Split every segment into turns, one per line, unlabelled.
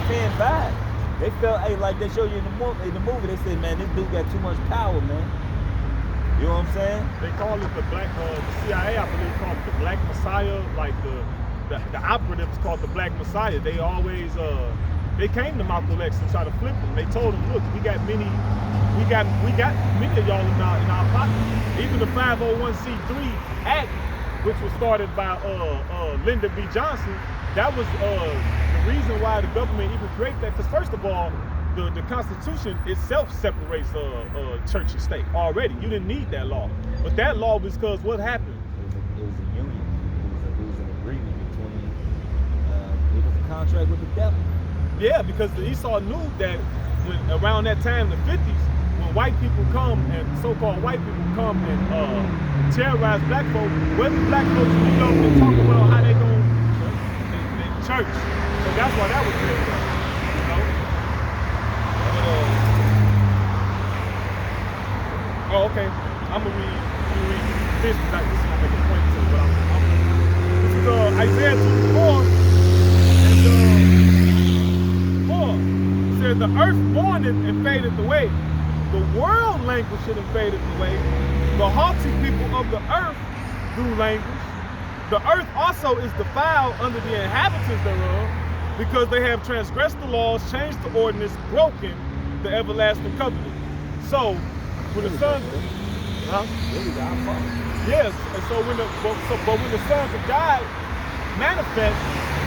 10-5. They felt, hey, like they show you in the movie, they said, man, this dude got too much power, man. You know what I'm saying?
They call it the CIA, I believe, called it the Black Messiah. Like the operatives called the Black Messiah. They always they came to Malcolm X and tried to flip him. They told him, look, we got many of y'all in our pocket. Even the 501c3 Act, which was started by Lyndon B. Johnson, that was the reason why the government even created that. Because first of all, the Constitution itself separates church and state already. You didn't need that law. But that law was because what happened?
It was a union. It was an agreement between, it was a contract with the devil.
Yeah, because Esau knew that when around that time, the 50s, when white people come and so-called white people come and terrorize black folks, where the black folks meet up and talk about how they going in church. So that's why that was created, you know? Oh, okay. I'm gonna read this. Like, this is gonna make a point to it, but this is Isaiah 24 and 4. It says, the earth mourneth and fadeth away. The world languisheth and fadeth away. The haughty people of the earth do languish. The earth also is defiled under the inhabitants thereof, because they have transgressed the laws, changed the ordinance, broken the everlasting covenant. So, when the sons, yes, and so when the sons of God manifest,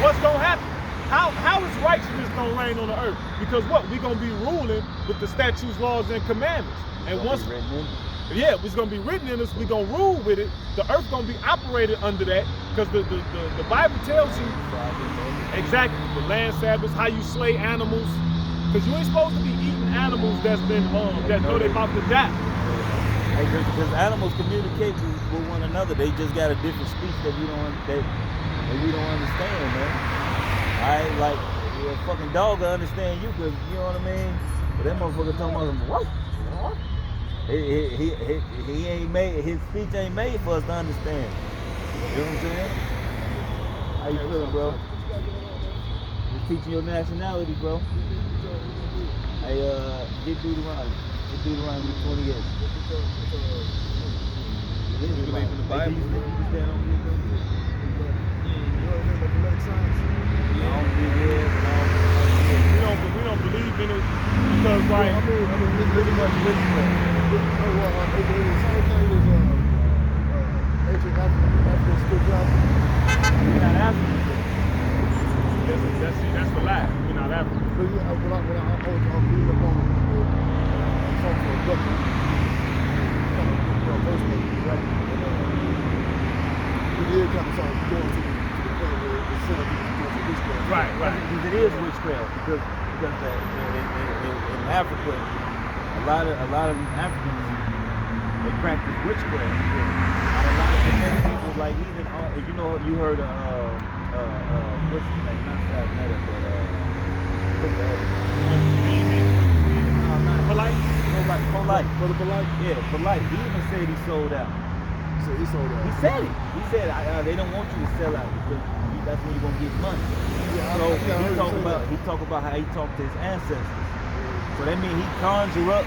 what's gonna happen? How is righteousness gonna reign on the earth? Because what? We're gonna be ruling with the statutes, laws, and commandments. And once, yeah, it's gonna be written in us. We're gonna rule with it. The earth gonna be operated under that, because the Bible tells you exactly the land Sabbaths, how you slay animals, because you ain't supposed to be eating animals that's been that know they about to die.
Because animals communicate with one another. They just got a different speech that we don't understand, man. Alright, like a fucking dog will understand you, because you know what I mean. But that motherfucker talking about what? He ain't made, his speech ain't made for us to understand. You know what I'm saying? How you feeling, bro? Just teaching your nationality, bro. Hey, get Deuteronomy. Get Deuteronomy 28.
You believe in the Bible?
You can stand on it.
We don't believe in it because, like,
I mean, it's pretty much witchcraft. The same thing as ancient African spirituality.
We're not Africans.
That's the lie. We're not African.
But when I read up on talking to a brother, first name, right? We did kind of start going to the point where it's set up to witchcraft.
Right.
Because it is witchcraft. Because in Africa, a lot of Africans, they practice witchcraft. And a lot of the people, like even you know, you heard what's his name? Not Sad Meta, but what's the other? Polite.
Brother Polite?
Yeah, Polite. He even said he sold out.
So he sold out.
He said it. He said they don't want you to sell out because that's when you're gonna get money. So he talk about how he talked to his ancestors. So that means he conjure up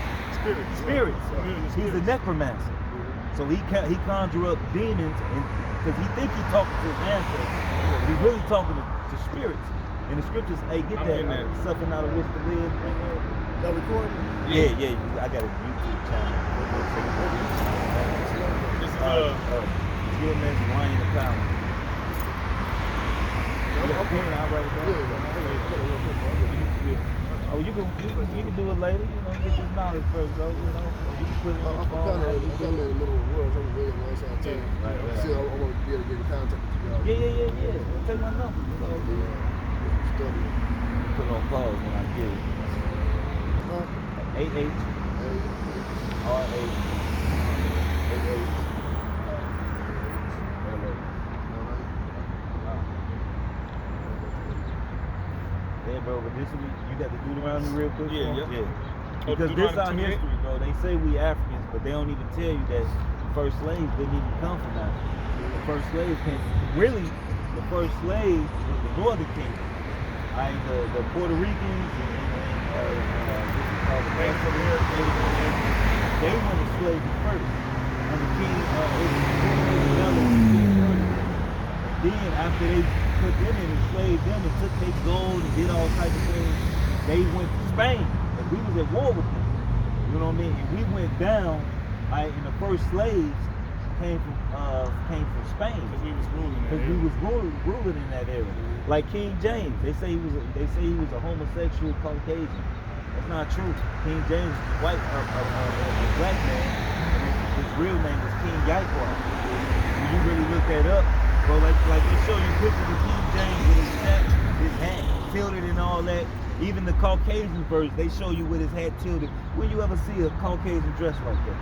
spirits. He's a necromancer. So he conjure up demons, and because he think he talking to his ancestors, he's really talking to spirits. In the scriptures, hey, get that suffering out of which to live.
That recording?
Yeah. I got a YouTube channel.
This is
Skill Man's Ryan the Power. Oh, you can do it later. You know, get this knowledge first, though. You know, you can put it on the phone.
I'm kind of in the middle of the world. I'm really on the side time.
Right.
See, I want to be able to get in contact with you guys.
Yeah. Take my number. Put it on pause when I get it. 88 R8 Yeah, bro, but this you got to Deuteronomy real quick.
Yeah.
Because this our history, bro. They say we Africans, but they don't even tell you that the first slaves didn't even come from Africa. The first slaves came. Really, the first slaves was the Northern Kingdom. the Puerto Ricans and Native Americans, they went to slavery first under King then after they put them in and enslaved them and took their gold and did all types of things, they went to Spain. And we was at war with them. You know what I mean? And we went down, and the first slaves came from Spain.
Because we was ruling that
Because we was ruling in that area. Like King James, they say he was a homosexual Caucasian. That's not true. King James was white, a black man, and his real name was King Yaquar. When you really look that up, bro, like they show you pictures of King James with his hat tilted and all that. Even the Caucasian version, they show you with his hat tilted. When you ever see a Caucasian dress like that?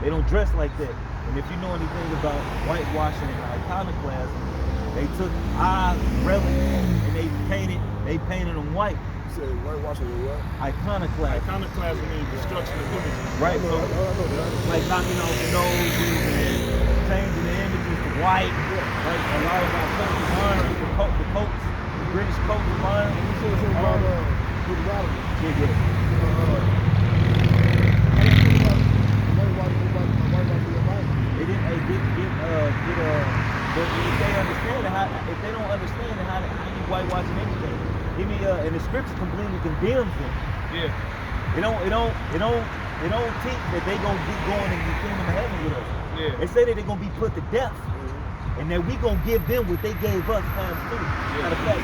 They don't dress like that. And if you know anything about whitewashing and iconoclasm, they took our relics and they painted them white.
You said whitewashing or what?
Iconoclasm.
Iconoclasm means destruction of images.
Right, so like knocking off the noses and changing the images to white. Like a lot of our coats of iron, the coats, the British coats of iron.
You said something about Deuteronomy.
Yeah. But if they don't understand it, how you whitewashing anything? And the scripture completely condemns them.
Yeah.
It don't teach that they gonna get going in the kingdom of heaven with us.
Yeah.
They say that they're gonna be put to death, and that we gonna give them what they gave us times two. Matter of fact,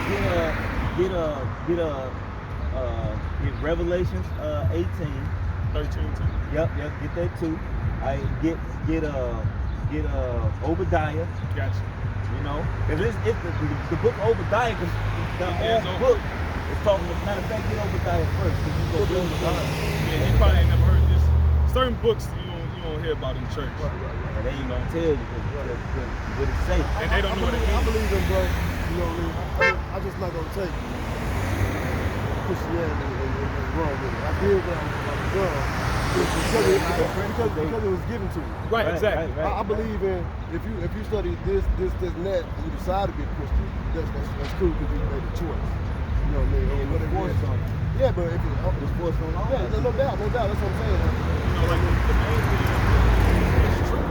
get Revelations 18.
13.
Yep, get that too. Get Obadiah.
Gotcha.
You know, because it's the book of Obadiah, because the whole book is talking about, matter of fact, get Obadiah first, because you go build the line.
Yeah, you probably ain't never heard this. Certain books you don't hear about in church.
And they ain't gonna tell you what it say.
And they don't know what it
I
means.
believe in, bro. You know what I mean? I'm just not gonna take Christianity and run with it. I did when I was young. Because it was given to me.
Right, exactly.
Right.
I believe in if you study this, and that, and you decide to be a Christian, that's cool because you made a choice. You know what I mean?
And
Whatever
forced
it is.
on you.
Yeah, but if
It's forced on all
yeah,
of us.
no doubt. That's what I'm saying.
You know, like the main thing is truth.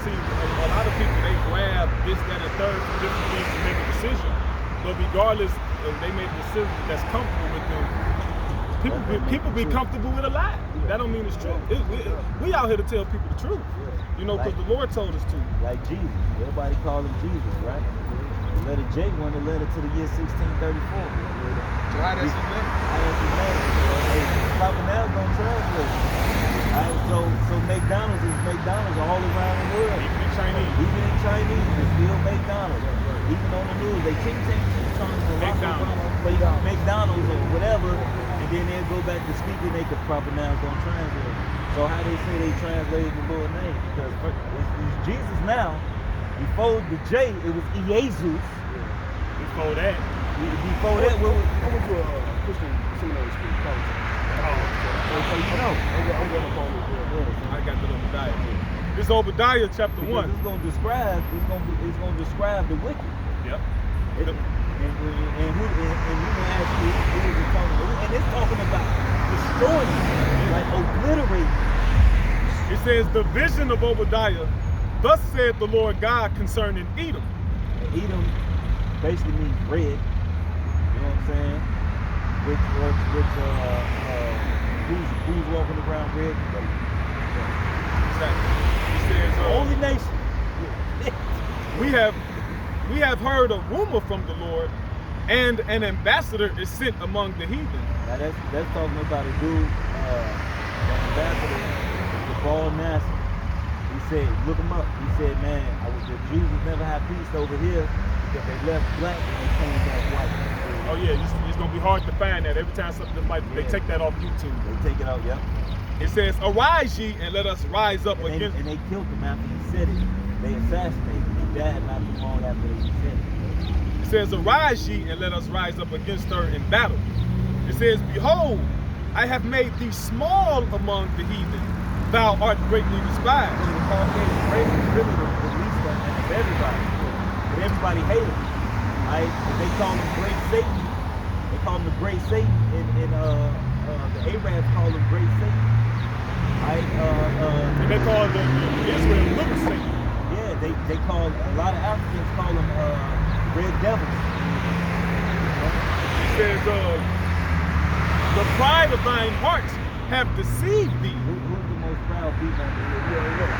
See, a lot of people, they grab this, that, and third from different things to make a decision. But regardless, they make a decision that's comfortable with them. People be comfortable with a lie. That don't mean it's true. We out here to tell people the truth. You know, because the Lord told us to.
Like Jesus. Everybody call him Jesus, right? The letter J won the letter to the year 1634.
So how does it look?
Hey, Papa Nell's gonna translate. So McDonald's is McDonald's all around the world.
Even in Chinese.
Even in Chinese, it's still McDonald's. Even on the news, they keep telling McDonald's or whatever, and then they'll go back to speaking, they could proper nouns don't translate. So how they say they translated the Lord's name? Because it's Jesus now. Before the J, it was Jesus.
Before that.
Before that, what was
I went to a Christian seminary school, college.
so you know.
I'm going up on it.
I got the Obadiah. This Obadiah chapter 1.
It's gonna describe the wicked.
Yep.
And we gonna ask you, who is it talking about? And it's talking about destroying, like obliterating.
It says, the vision of Obadiah, thus said the Lord God concerning Edom.
And Edom basically means red. You know what I'm saying? Who's walking around red?
Exactly. He says,
Holy nation.
we have heard a rumor from the Lord, and an ambassador is sent among the heathen.
Now that's talking about a dude, an ambassador, the bald Nasser. He said, look him up. He said, man, the Jews would never have peace over here because they left black and they came back white.
Oh yeah, it's gonna be hard to find that. Every time something like they take that off YouTube.
They take it out, yep.
It says, arise ye and let us rise up against.
And they killed him after he said it. They assassinated him. He died not too long after he said it.
It says, arise ye and let us rise up against her in battle. It says, behold, I have made thee small among the heathen. Thou art greatly despised.
So the Caucasian race is really the least of everybody. But everybody hated him. Right? They call him Great Satan. call him the Great Satan, and the Arabs call him Great Satan. Right?
And they call the Israel little Satan.
Yeah, they call, a lot of Africans call them red devils.
He says, the pride of thine hearts have deceived thee.
Who's the most proud people on the earth?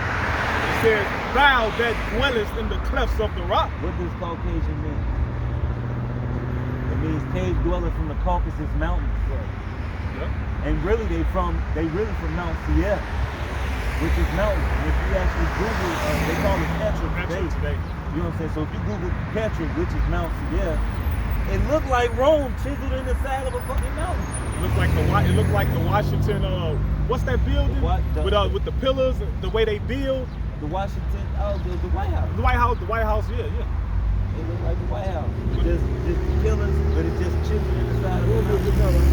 He says, thou that dwellest in the clefts of the rock.
What does Caucasian mean? It means cave dweller from the Caucasus Mountains.
Yep.
And really they really from Mount Sierra, which is mountain. If you actually Google, they call it Petra today. You know what I'm saying? So if you Google Petra, which is Mount Sierra, it looked like Rome chiseled in the side of a fucking mountain.
It looked like the Washington. What's that building? With the pillars, the way they build.
The Washington, the White House.
The White House, yeah.
It looked like the White House. Just pillars, but it's just chiseled in the side of a mountain.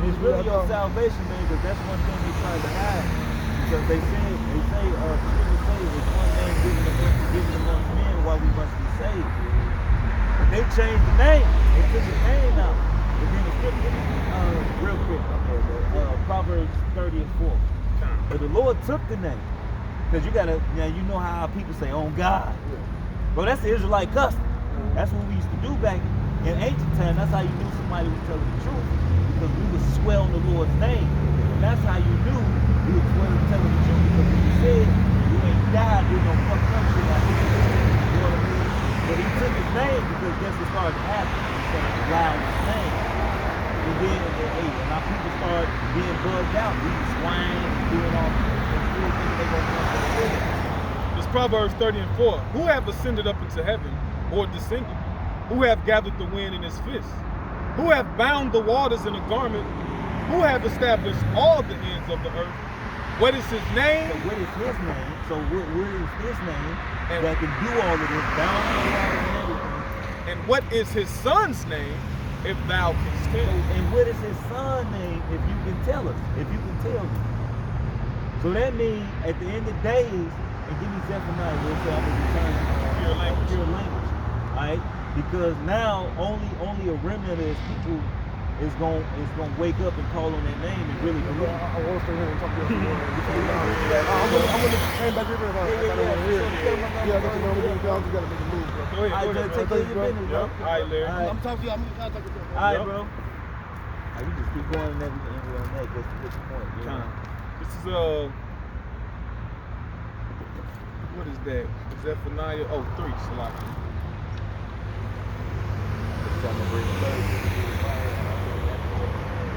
It's really your salvation, man, because that's one thing they try to hide. Because they say people say it's one name given among men while we must be saved. But they changed the name. They took the name out. But then the scripture, real quick, Proverbs 30:4. But the Lord took the name. Because you know how people say, on God. Bro, that's the Israelite custom. That's what we used to do back in ancient time. That's how you knew somebody was telling the truth. Because we would swear on the Lord's name. And that's how you knew we were telling the truth. Because when you said you ain't died, you no fucked up shit like that. You know what I mean? But he took his name because guess what started to happen? He started lying his name. And then and our people started being bugged out. We was swine and doing all this.
It's Proverbs 30:4. Who have ascended up into heaven or descended? Who have gathered the wind in his fist? Who have bound the waters in a garment? Who have established all the ends of the earth? What is his name?
So what is his name? So what is his name that can do all of this, bound the waters and everything?
And what is his son's name, if thou canst tell?
And what is his son's name, if you can tell us, if you can tell me? So that means at the end of days, and give me Zephaniah, we'll say I'm gonna return pure language. Alright? Because now only a remnant of his people is gonna wake up and call on that name and really believe.
I want to stay here and talk to you. I'm gonna hang back here if I don't want to hear. Yeah, I got you know, you gotta make a move, bro.
Go ahead,
Take care of your business, bro.
All right, Larry.
I'm talking to you. I'm gonna talk to you.
Alright, bro. We just keep going and everything on that just to get the point. You know?
This is what is that? Zephaniah 3, Salaki.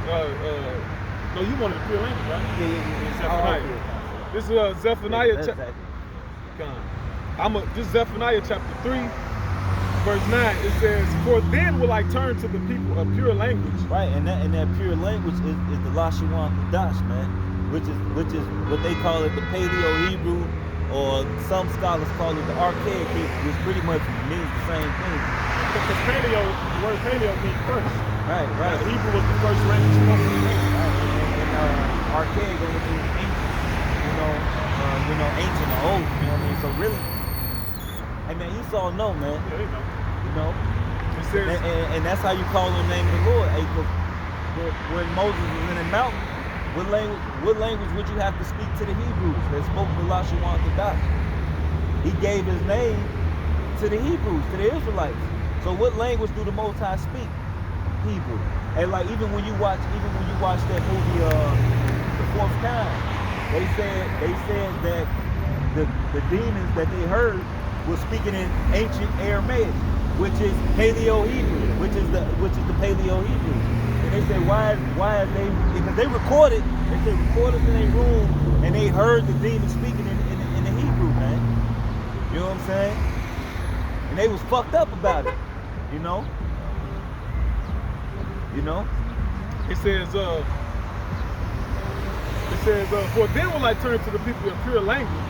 No, you wanted the pure language, right?
Yeah.
Zephaniah. This is Zephaniah chapter. This is Zephaniah chapter 3, verse 9. It says, "For then will I turn to the people a pure language."
Right, and that pure language is the Lashawan Kadash, man, which is what they call it, the Paleo Hebrew, or some scholars call it the Archaic Hebrew, which pretty much means the same thing.
Because paleo, the word paleo means first.
Right.
The Hebrew was the first language spoken.
And archaic only means ancient, ancient or old, you know what I mean? So really, hey man, Esau know, man.
Yeah, they know.
You know?
It says,
and that's how you call on the name of the Lord. Hey, when Moses was in the mountain, what language would you have to speak to the Hebrews that spoke the Lashawan Kadash? He gave his name to the Hebrews, to the Israelites. So what language do the Most High speak? Hebrew. And like even when you watch that movie, The Fourth Kind, they said that the demons that they heard were speaking in ancient Aramaic, which is Paleo Hebrew, which is the Paleo Hebrew. And they said why are they, because they recorded in their room and they heard the demons speaking in the Hebrew, man. You know what I'm saying? And they was fucked up about it, you know?
It says, "For then will I turn to the people of pure language,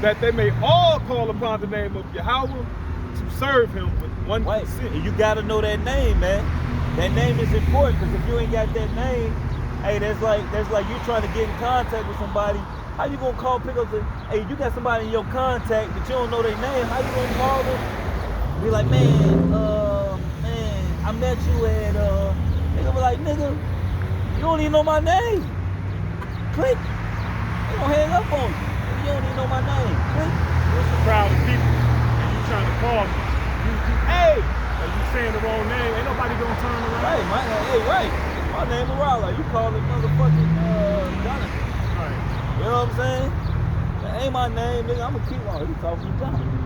that they may all call upon the name of Yahweh to serve him with one consent."
And you gotta know that name, man. That name is important, because if you ain't got that name, hey, that's like you trying to get in contact with somebody How you gonna call pick up the, hey, you got somebody in your contact but you don't know their name, how you gonna call them? Be like, man, I met you at, nigga be like, nigga, you don't even know my name. Click. They gonna hang up on you. You don't even know my name. Click.
There's a crowd of people, and you trying to call me. Hey! Are you saying the wrong name? Ain't nobody gonna turn around.
Right, right. My name is Raleigh. You calling motherfucking Jonathan.
Right.
You know what I'm saying? That ain't my name, nigga. I'ma keep on. He talking to Jonathan.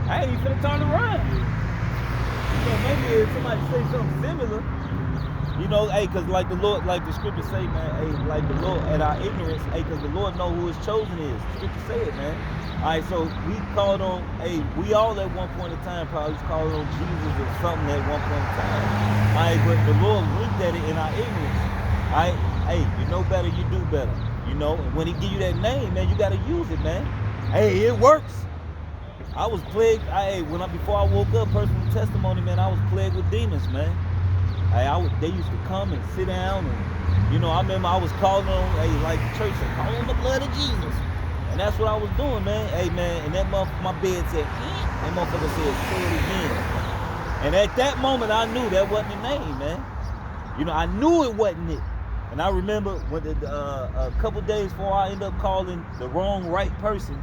I ain't even finna turn around. So maybe if somebody say something similar, you know, hey, cause like the Lord, like the scripture say, man, hey, like the Lord at our ignorance, hey, cause the Lord know who his chosen is. The scripture say it, man. All right, so we called on, hey, we all at one point in time probably was calling on Jesus or something at one point in time. All right, but the Lord winked at it in our ignorance. All right, hey, you know better, you do better. You know, and when he give you that name, man, you gotta use it, man. Hey, it works. I was plagued. Before I woke up, personal testimony, man, I was plagued with demons, man. They used to come and sit down, and you know, I remember I was calling on, like the church said, call on the blood of Jesus, and that's what I was doing, man. Hey, man, and that my bed said, that motherfucker said, say it again. And at that moment, I knew that wasn't the name, man. You know, I knew it wasn't it. And I remember when a couple days before I ended up calling the wrong right person.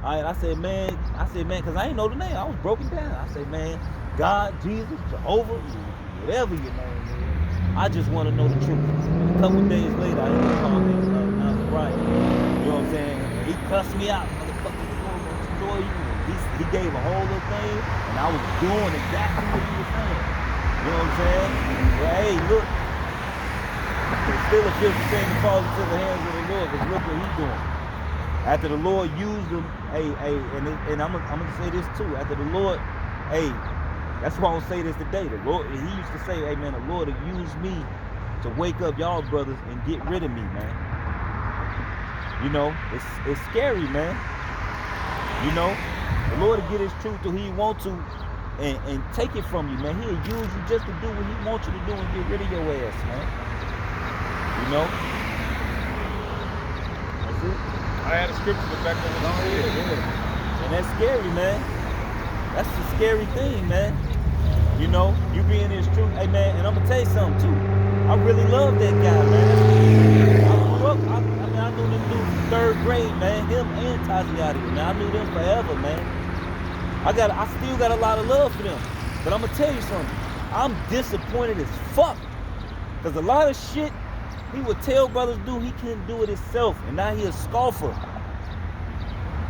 I said, man, because I ain't know the name. I was broken down. I said, man, God, Jesus, Jehovah, whatever your name is. I just want to know the truth. And a couple days later, I ended up calling Brian. You know what I'm saying? He cussed me out. Motherfucker, he's going to destroy you. He gave a whole little thing, and I was doing exactly what he was saying. You know what I'm saying? Well, hey, look. It's still a filthy thing to fall into the hands of the Lord, because look what he's doing. After the Lord used them, and I'm gonna say this too. After the Lord, that's why I'm gonna say this today. The Lord, he used to say, hey man, the Lord will use me to wake up y'all brothers and get rid of me, man. You know, it's scary, man. You know, the Lord will get his truth to who he want to and take it from you, man. He'll use you just to do what he wants you to do and get rid of your ass, man. You know? That's it.
I had a scripture to back up what you said.
Yeah. And that's scary, man. That's a scary thing, man. You know, you being his truth. Hey, man, and I'm going to tell you something, too. I really love that guy, man. I grew up, I knew them dudes from 3rd grade, man. Him and Taziati, man. I knew them forever, man. I still got a lot of love for them. But I'm going to tell you something. I'm disappointed as fuck. Because a lot of shit he would tell brothers do, he couldn't do it himself. And now he a scoffer.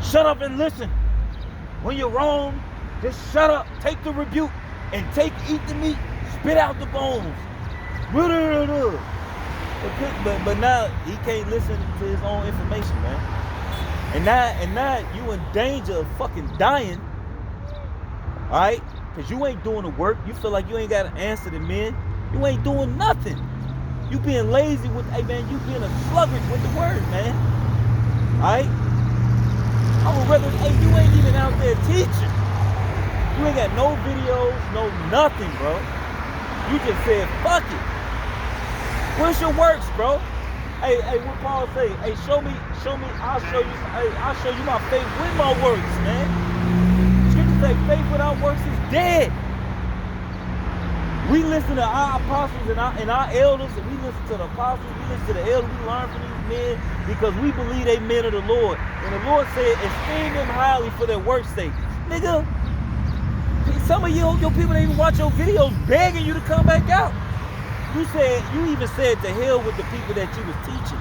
Shut up and listen. When you're wrong, just shut up. Take the rebuke and eat the meat. Spit out the bones. But now he can't listen to his own information, man. And now you in danger of fucking dying. Alright? Because you ain't doing the work. You feel like you ain't got to answer the men. You ain't doing nothing. You being lazy with, hey man, you being a sluggard with the word, man. Alright? I would rather, hey, you ain't even out there teaching. You ain't got no videos, no nothing, bro. You just said, fuck it. Where's your works, bro? Hey, what Paul say? Hey, show me, I'll show you my faith with my works, man. Scripture say faith without works is dead. We listen to our apostles and our elders, and we listen to the apostles, we listen to the elders, we learn from these men because we believe they men of the Lord. And the Lord said, esteem them highly for their work's sake. Nigga, some of your people that even watch your videos begging you to come back out. You even said to hell with the people that you was teaching.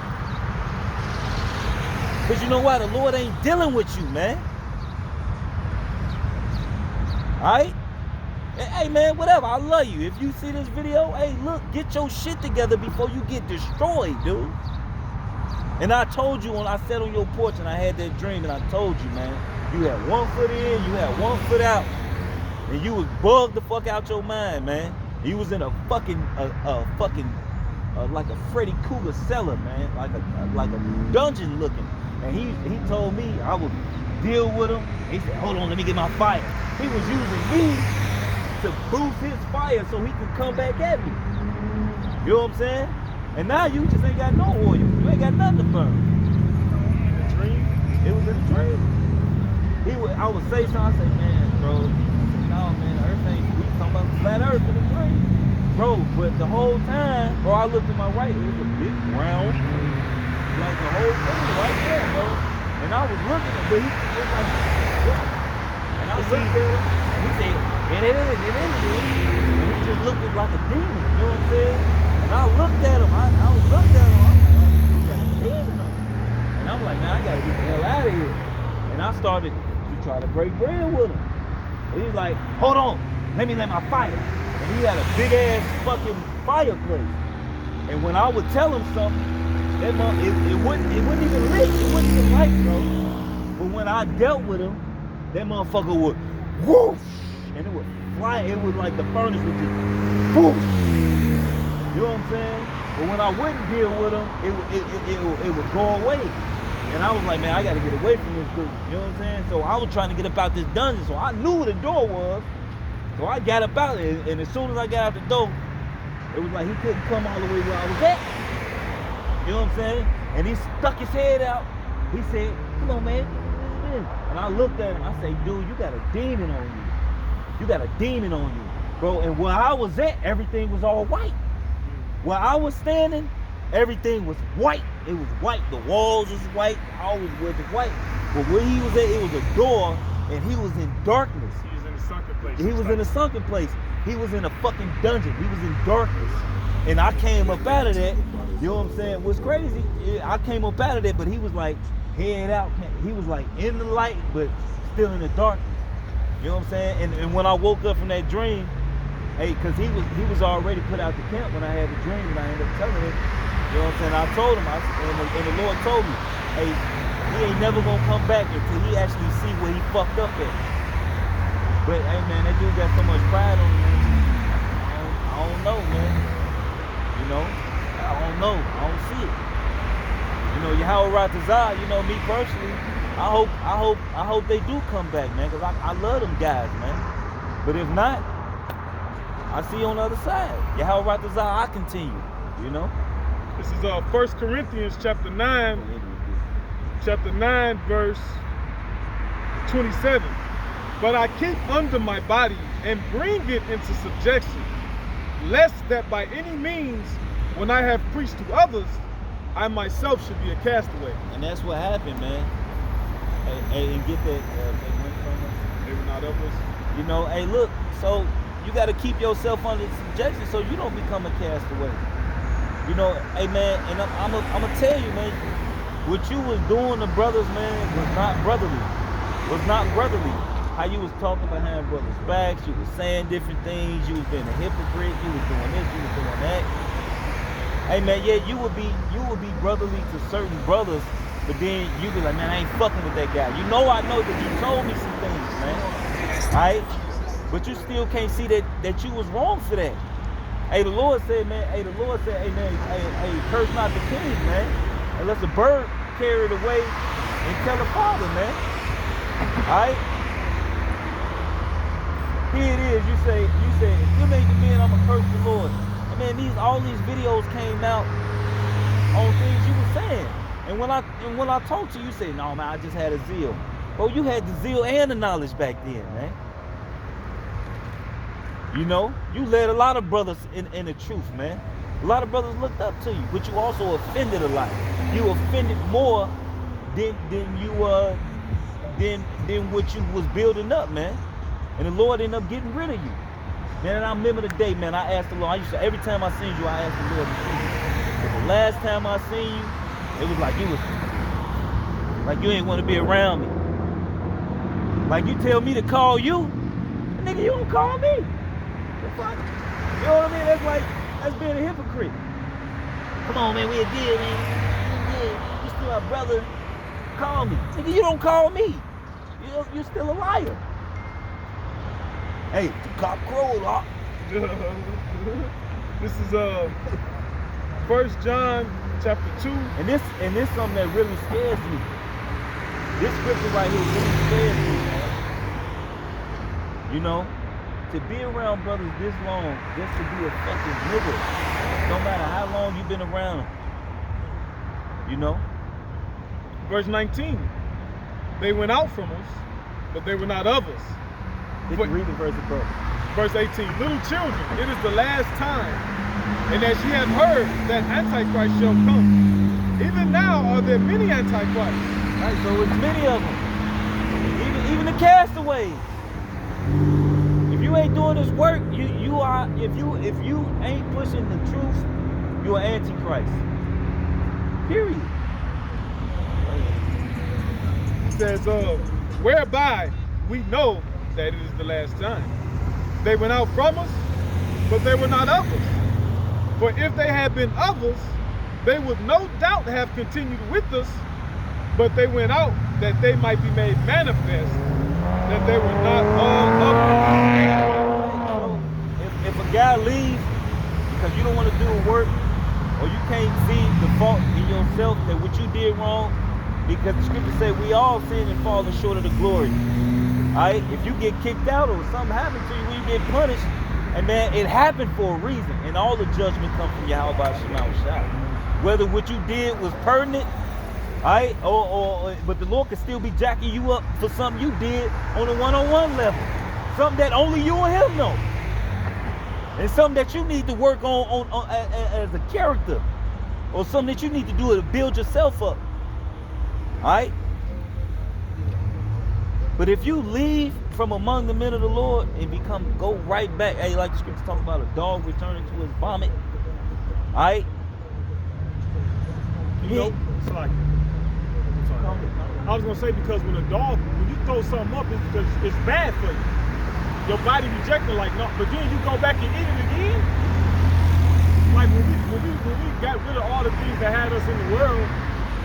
Because you know why? The Lord ain't dealing with you, man. Alright? Hey man, whatever, I love you. If you see this video, hey look, get your shit together before you get destroyed, dude. And I told you when I sat on your porch and I had that dream, and I told you, man, you had 1 foot in, you had 1 foot out. And you was bugged the fuck out your mind, man. You was in a fucking, like a Freddy Krueger cellar, man. Like a dungeon looking. And he told me I would deal with him. He said, hold on, let me get my fire. He was using me to boost his fire so he can come back at me. You know what I'm saying? And now you just ain't got no oil. You ain't got nothing to burn. It was in a dream. I would say something, I say, man, bro. I said, no, man, the earth ain't, we talking about flat earth in the dream. Bro, but the whole time, bro, I looked to my right, it was a big round, like the whole thing right there, bro. And I was looking at, but he was like, what? And I looked at him, and he said, and he just looked like a demon, you know what I'm saying? And I looked at him, I looked at him, I'm like, he got a demon on him. And I'm like, man, I gotta get the hell out of here. And I started to try to break bread with him. And he's like, hold on, let me light my fire. And he had a big ass fucking fireplace. And when I would tell him something, that it wouldn't even lit, it wouldn't even light, bro. But when I dealt with him, that motherfucker would whoosh, and it would fly. It was like the furnace would just whoosh. You know what I'm saying? But when I wouldn't deal with him, it would go away. And I was like, man, I gotta get away from this dude. You know what I'm saying? So I was trying to get up out this dungeon. So I knew where the door was. So I got up out there. And as soon as I got out the door, it was like he couldn't come all the way where I was at. You know what I'm saying? And he stuck his head out. He said, come on, man. And I looked at him. I said, dude, you got a demon on you. You got a demon on you. Bro, and where I was at, everything was all white. Where I was standing, everything was white. It was white. The walls was white. Always was white. But where he was at, it was a door, and he was in darkness.
He was in a sunken place.
He was in a sunken place. He was in a fucking dungeon. He was in darkness. And I came up out of that. You know what I'm saying? What's crazy? I came up out of that, but he was like head out. He was like in the light, but still in the darkness. You know what I'm saying? And when I woke up from that dream, hey, because he was already put out the camp when I had the dream, and I ended up telling him. You know what I'm saying? I told him, and the Lord told me, hey, he ain't never gonna come back until he actually see where he fucked up at. But hey, man, that dude got so much pride on him, man. I don't know, man. You know, I don't know. I don't see it. You know, Yahweh Ratazah, you know, me personally, I hope they do come back, man, because I love them guys, man. But if not, I see you on the other side. Yahweh Ratazah, I continue, you know.
This is 1 Corinthians chapter 9, verse 27. But I keep under my body and bring it into subjection, lest that by any means, when I have preached to others, I myself should be a castaway.
And that's what happened, man. Hey, and get that,
They were not of us.
you know, hey, look, so you got to keep yourself under subjection so you don't become a castaway. You know, hey, man, and I'm gonna tell you, man, what you was doing to brothers, man, was not brotherly. How you was talking behind brothers' backs, you was saying different things, you was being a hypocrite, you was doing this, you was doing that. Hey, man, yeah, you would be brotherly to certain brothers, but then you be like, man, I ain't fucking with that guy. You know, I know that you told me some things, man, right? But you still can't see that you was wrong for that. Hey, the Lord said, man, hey, curse not the king, man. Unless a bird carry it away and tell the father, man. All right? Here it is, you say, if you make the men, I'm gonna curse the Lord. And man, all these videos came out on things you were saying. And when I talked to you, you say, no, man, I just had a zeal. Bro, you had the zeal and the knowledge back then, man. You know, you led a lot of brothers in the truth, man. A lot of brothers looked up to you, but you also offended a lot. You offended more than what you was building up, man. And the Lord ended up getting rid of you. Man, and I remember the day, man, I asked the Lord, every time I seen you, I asked the Lord to see you. But the last time I seen you, it was like you ain't want to be around me. Like you tell me to call you, nigga, you don't call me. The fuck? You know what I mean? That's being a hypocrite. Come on, man, we a deal, man. You still our brother. Call me. Nigga, you don't call me. You're still a liar. Hey, the cop crowed, huh?
This is 1 John chapter 2.
And this something that really scares me. This scripture right here really scares me, man. You know, to be around brothers this long, just to be a fucking nigga, no matter how long you've been around them. You know?
Verse 19. they went out from us, but they were not of us.
Did you read the verse above?
Verse 18, little children, it is the last time, and as ye have heard that Antichrist shall come. Even now are there many Antichrists.
Right, so it's many of them. Even the castaways. If you ain't doing this work, you are. If you ain't pushing the truth, you are Antichrist. Period.
It says, whereby we know that it is the last time. They went out from us, but they were not of us. For if they had been of us, they would no doubt have continued with us, but they went out that they might be made manifest that they were not all of us.
So if a guy leaves because you don't want to do a work, or you can't see the fault in yourself that what you did wrong, because the scripture said we all sin and falling short of the glory. Alright, if you get kicked out or something happened to you when you get punished, and man, it happened for a reason, and all the judgment comes from Yahweh Shema Shai. Whether what you did was pertinent, alright, but the Lord can still be jacking you up for something you did on a one-on-one level, something that only you and Him know, and something that you need to work on as a character, or something that you need to do to build yourself up. Alright? But if you leave from among the men of the Lord and go right back, hey, like the scripture talking about a dog returning to his vomit. Alright?
You know, it's like, I was gonna say, because when you throw something up, it's because it's bad for you. Your body rejecting like no, but then you go back and eat it again. Like when we got rid of all the things that had us in the world,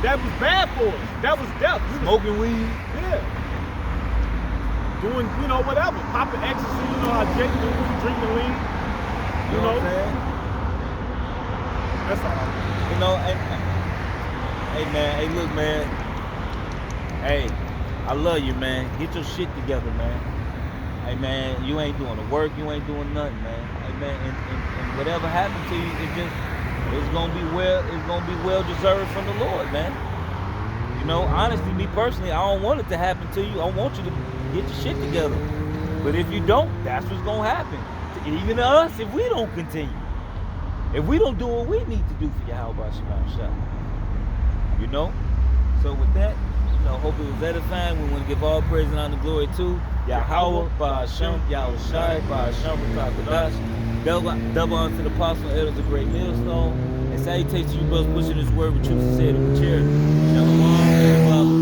that was bad for us. That was death.
Smoking weed.
Yeah. Doing, whatever. Popping ecstasy, Jake do, drinking lean.
You know what I'm saying?
That's all.
Hey man, hey look man. Hey, I love you, man. Get your shit together, man. Hey man, you ain't doing the work, you ain't doing nothing, man. Hey man, and whatever happened to you, it's gonna be well deserved from the Lord, man. Honestly, me personally, I don't want it to happen to you. I want you to get your shit together. But if you don't, that's what's gonna happen. Even to us, if we don't continue. If we don't do what we need to do for Yahweh Shema Shai. So with that, hope it was edifying. We want to give all praise and honor and glory to Yahweh, Ba'ashem, Yahweh Shai, Ba'ashem, B'Takadash. Double honor to the apostle, elders of Great Millstone. And salutations to you brothers pushing this word with truth, sincerity, and charity. Shalom,